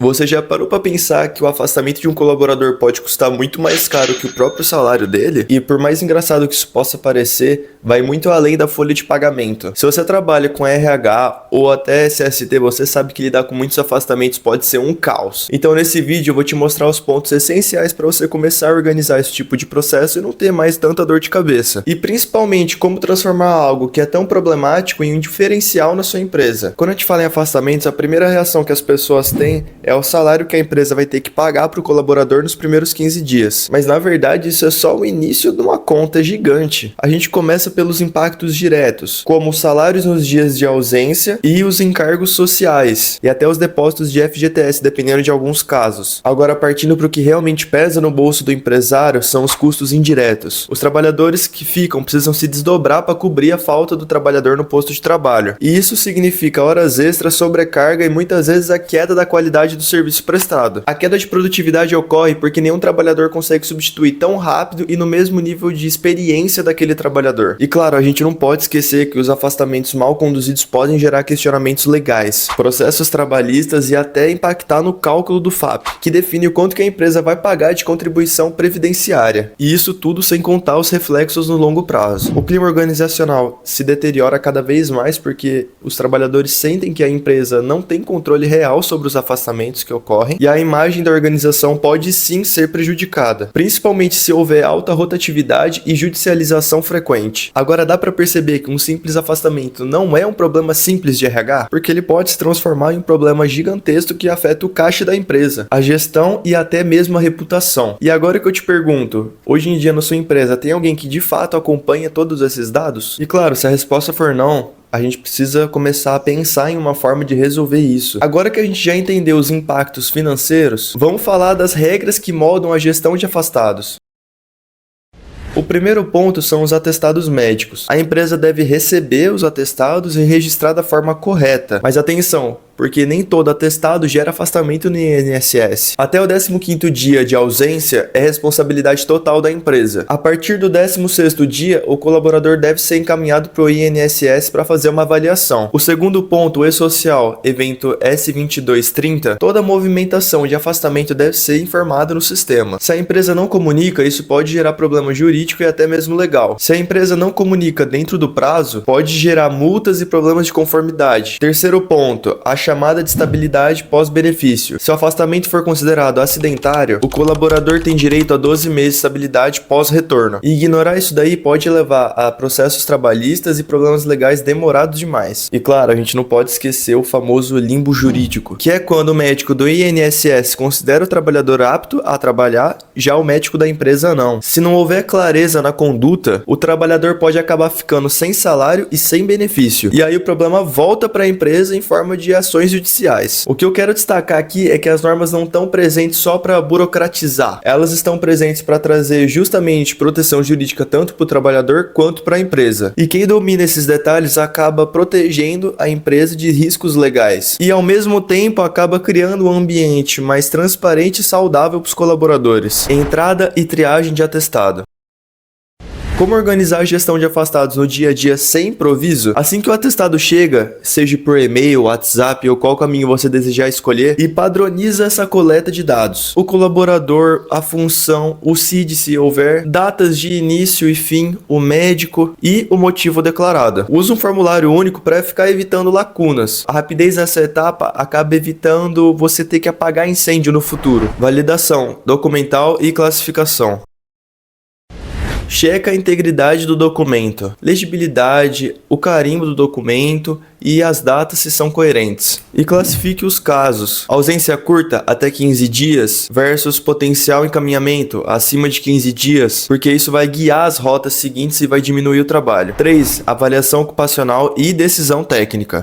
Você já parou para pensar que o afastamento de um colaborador pode custar muito mais caro que o próprio salário dele? E por mais engraçado que isso possa parecer, vai muito além da folha de pagamento. Se você trabalha com RH ou até CST, você sabe que lidar com muitos afastamentos pode ser um caos. Então nesse vídeo eu vou te mostrar os pontos essenciais para você começar a organizar esse tipo de processo e não ter mais tanta dor de cabeça. E principalmente como transformar algo que é tão problemático em um diferencial na sua empresa. Quando a gente fala em afastamentos, a primeira reação que as pessoas têm é o salário que a empresa vai ter que pagar para o colaborador nos primeiros 15 dias. Mas na verdade isso é só o início de uma conta gigante. A gente começa pelos impactos diretos, como os salários nos dias de ausência e os encargos sociais, e até os depósitos de FGTS, dependendo de alguns casos. Agora, partindo para o que realmente pesa no bolso do empresário, são os custos indiretos. Os trabalhadores que ficam precisam se desdobrar para cobrir a falta do trabalhador no posto de trabalho. E isso significa horas extras, sobrecarga e muitas vezes a queda da qualidade do serviço prestado. A queda de produtividade ocorre porque nenhum trabalhador consegue substituir tão rápido e no mesmo nível de experiência daquele trabalhador. E claro, a gente não pode esquecer que os afastamentos mal conduzidos podem gerar questionamentos legais, processos trabalhistas e até impactar no cálculo do FAP, que define o quanto que a empresa vai pagar de contribuição previdenciária. E isso tudo sem contar os reflexos no longo prazo. O clima organizacional se deteriora cada vez mais porque os trabalhadores sentem que a empresa não tem controle real sobre os afastamentos que ocorrem, e a imagem da organização pode sim ser prejudicada, principalmente se houver alta rotatividade e judicialização frequente. Agora dá para perceber que um simples afastamento não é um problema simples de RH, porque ele pode se transformar em um problema gigantesco que afeta o caixa da empresa, a gestão e até mesmo a reputação. E agora que eu te pergunto, hoje em dia na sua empresa tem alguém que de fato acompanha todos esses dados? E claro, se a resposta for não, a gente precisa começar a pensar em uma forma de resolver isso. Agora que a gente já entendeu os impactos financeiros, vamos falar das regras que moldam a gestão de afastados. O primeiro ponto são os atestados médicos. A empresa deve receber os atestados e registrar da forma correta. Mas atenção, porque nem todo atestado gera afastamento no INSS. Até o 15º dia de ausência é responsabilidade total da empresa. A partir do 16º dia, o colaborador deve ser encaminhado para o INSS para fazer uma avaliação. O segundo ponto, o E-Social, evento S2230, toda movimentação de afastamento deve ser informada no sistema. Se a empresa não comunica, isso pode gerar problema jurídico e até mesmo legal. Se a empresa não comunica dentro do prazo, pode gerar multas e problemas de conformidade. Terceiro ponto, a chamada de estabilidade pós-benefício. Se o afastamento for considerado acidentário, o colaborador tem direito a 12 meses de estabilidade pós-retorno. E ignorar isso daí pode levar a processos trabalhistas e problemas legais demorados demais. E claro, a gente não pode esquecer o famoso limbo jurídico, que é quando o médico do INSS considera o trabalhador apto a trabalhar, já o médico da empresa não. Se não houver clareza na conduta, o trabalhador pode acabar ficando sem salário e sem benefício. E aí o problema volta para a empresa em forma de ações judiciais. O que eu quero destacar aqui é que as normas não estão presentes só para burocratizar. Elas estão presentes para trazer justamente proteção jurídica tanto para o trabalhador quanto para a empresa. E quem domina esses detalhes acaba protegendo a empresa de riscos legais. E ao mesmo tempo acaba criando um ambiente mais transparente e saudável para os colaboradores. Entrada e triagem de atestado. Como organizar a gestão de afastados no dia a dia sem improviso? Assim que o atestado chega, seja por e-mail, WhatsApp ou qual caminho você desejar escolher, e padroniza essa coleta de dados. O colaborador, a função, o CID se houver, datas de início e fim, o médico e o motivo declarado. Usa um formulário único para ficar evitando lacunas. A rapidez nessa etapa acaba evitando você ter que apagar incêndio no futuro. Validação, documental e classificação. Checa a integridade do documento, legibilidade, o carimbo do documento e as datas se são coerentes. E classifique os casos. Ausência curta, até 15 dias, versus potencial encaminhamento, acima de 15 dias, porque isso vai guiar as rotas seguintes e vai diminuir o trabalho. 3. Avaliação ocupacional e decisão técnica.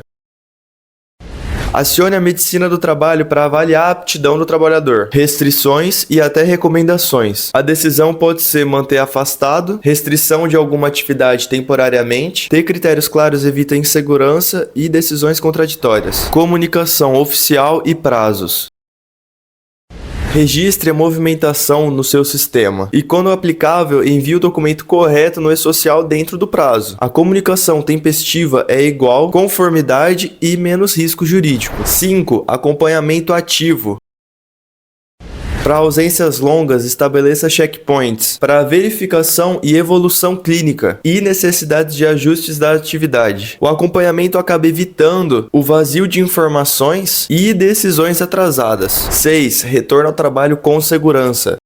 Acione a medicina do trabalho para avaliar a aptidão do trabalhador, restrições e até recomendações. A decisão pode ser manter afastado, restrição de alguma atividade temporariamente, ter critérios claros evita insegurança e decisões contraditórias. Comunicação oficial e prazos. Registre a movimentação no seu sistema e, quando aplicável, envie o documento correto no E-Social dentro do prazo. A comunicação tempestiva é igual conformidade e menos risco jurídico. 5. Acompanhamento ativo. Para ausências longas, estabeleça checkpoints para verificação e evolução clínica e necessidades de ajustes da atividade. O acompanhamento acaba evitando o vazio de informações e decisões atrasadas. 6. Retorno ao trabalho com segurança.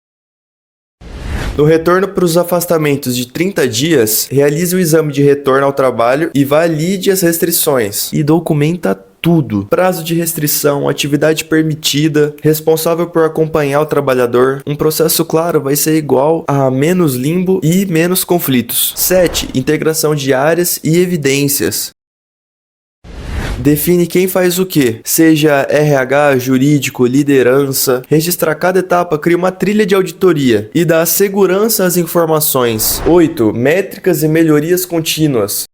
No retorno para os afastamentos de 30 dias, realize o exame de retorno ao trabalho e valide as restrições e documenta tudo. Prazo de restrição, atividade permitida, responsável por acompanhar o trabalhador. Um processo claro vai ser igual a menos limbo e menos conflitos. 7. Integração de áreas e evidências. Define quem faz o quê, seja RH, jurídico, liderança. Registrar cada etapa, cria uma trilha de auditoria e dá segurança às informações. 8. Métricas e melhorias contínuas.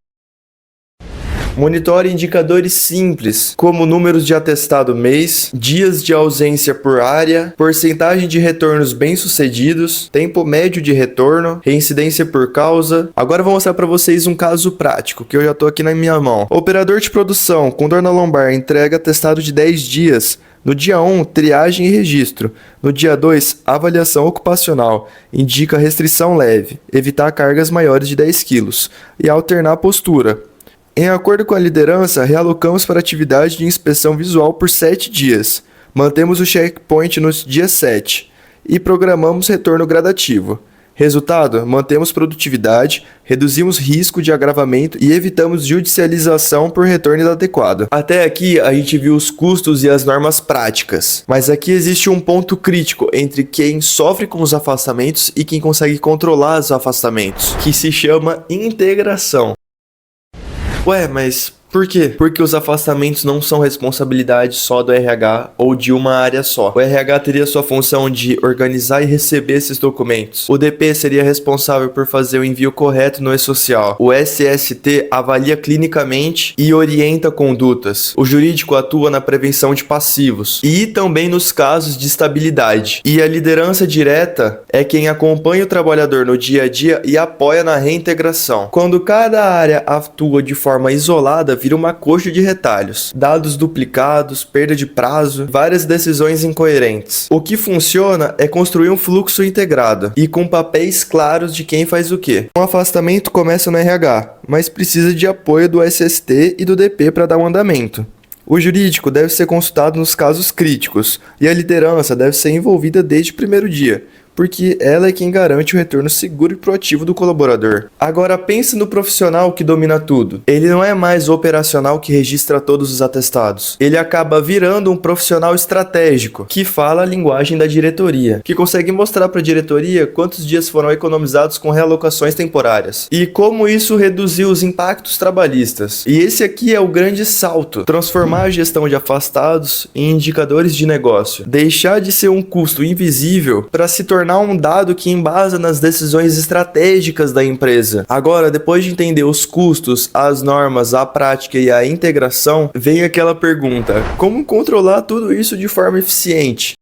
Monitore indicadores simples, como números de atestado mês, dias de ausência por área, porcentagem de retornos bem-sucedidos, tempo médio de retorno, reincidência por causa. Agora eu vou mostrar para vocês um caso prático, que eu já estou aqui na minha mão. Operador de produção com dor na lombar entrega atestado de 10 dias. No dia 1, triagem e registro. No dia 2, avaliação ocupacional. Indica restrição leve, evitar cargas maiores de 10 kg e alternar a postura. Em acordo com a liderança, realocamos para atividade de inspeção visual por 7 dias. Mantemos o checkpoint no dia 7 e programamos retorno gradativo. Resultado, mantemos produtividade, reduzimos risco de agravamento e evitamos judicialização por retorno inadequado. Até aqui a gente viu os custos e as normas práticas, mas aqui existe um ponto crítico entre quem sofre com os afastamentos e quem consegue controlar os afastamentos, que se chama integração. Ué, mas por quê? Porque os afastamentos não são responsabilidade só do RH ou de uma área só. O RH teria sua função de organizar e receber esses documentos. O DP seria responsável por fazer o envio correto no e-social. O SST avalia clinicamente e orienta condutas. O jurídico atua na prevenção de passivos e também nos casos de estabilidade. E a liderança direta é quem acompanha o trabalhador no dia a dia e apoia na reintegração. Quando cada área atua de forma isolada, vira uma coxa de retalhos, dados duplicados, perda de prazo, várias decisões incoerentes. O que funciona é construir um fluxo integrado e com papéis claros de quem faz o quê. Um afastamento começa no RH, mas precisa de apoio do SST e do DP para dar um andamento. O jurídico deve ser consultado nos casos críticos e a liderança deve ser envolvida desde o primeiro dia, porque ela é quem garante o retorno seguro e proativo do colaborador. Agora pense no profissional que domina tudo. Ele não é mais o operacional que registra todos os atestados. Ele acaba virando um profissional estratégico, que fala a linguagem da diretoria, que consegue mostrar para a diretoria quantos dias foram economizados com realocações temporárias e como isso reduziu os impactos trabalhistas. E esse aqui é o grande salto: transformar a gestão de afastados em indicadores de negócio. Deixar de ser um custo invisível para se tornar um dado que embasa nas decisões estratégicas da empresa. Agora, depois de entender os custos, as normas, a prática e a integração, vem aquela pergunta: como controlar tudo isso de forma eficiente?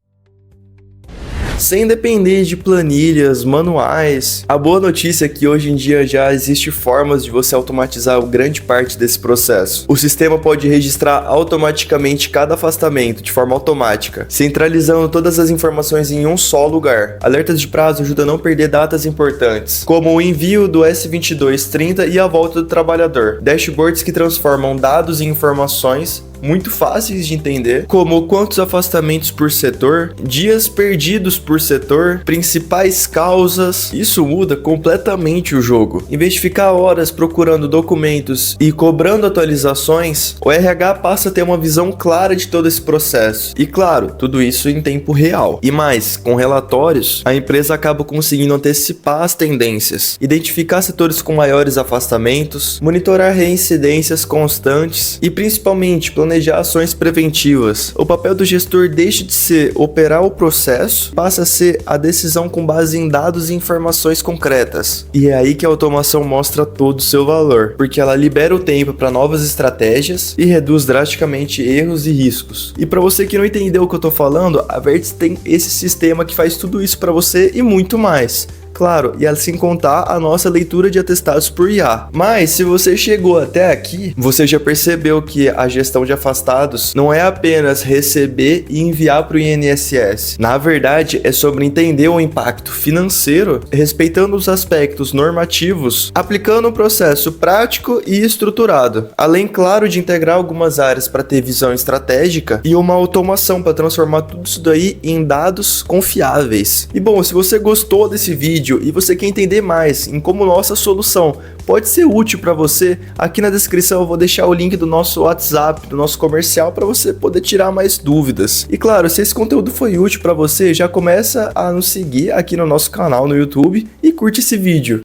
Sem depender de planilhas, manuais. A boa notícia é que hoje em dia já existe formas de você automatizar grande parte desse processo. O sistema pode registrar automaticamente cada afastamento de forma automática, centralizando todas as informações em um só lugar. Alertas de prazo ajudam a não perder datas importantes, como o envio do S2230 e a volta do trabalhador. Dashboards que transformam dados em informações muito fáceis de entender, como quantos afastamentos por setor, dias perdidos por setor, principais causas. Isso muda completamente o jogo. Em vez de ficar horas procurando documentos e cobrando atualizações, o RH passa a ter uma visão clara de todo esse processo. E claro, tudo isso em tempo real. E mais, com relatórios, a empresa acaba conseguindo antecipar as tendências, identificar setores com maiores afastamentos, monitorar reincidências constantes e principalmente planejar ações preventivas. O papel do gestor deixa de ser operar o processo, passa a ser a decisão com base em dados e informações concretas. E é aí que a automação mostra todo o seu valor, porque ela libera o tempo para novas estratégias e reduz drasticamente erros e riscos. E para você que não entendeu o que eu tô falando, a Vertex tem esse sistema que faz tudo isso para você e muito mais. claro, e sem contar a nossa leitura de atestados por IA. Mas se você chegou até aqui, você já percebeu que a gestão de afastados não é apenas receber e enviar para o INSS. Na verdade, é sobre entender o impacto financeiro, respeitando os aspectos normativos, aplicando um processo prático e estruturado, além, claro, de integrar algumas áreas para ter visão estratégica e uma automação para transformar tudo isso daí em dados confiáveis. E bom, se você gostou desse vídeo e você quer entender mais em como nossa solução pode ser útil para você, aqui na descrição eu vou deixar o link do nosso WhatsApp, do nosso comercial, para você poder tirar mais dúvidas. E claro, se esse conteúdo foi útil para você, já começa a nos seguir aqui no nosso canal no YouTube e curte esse vídeo.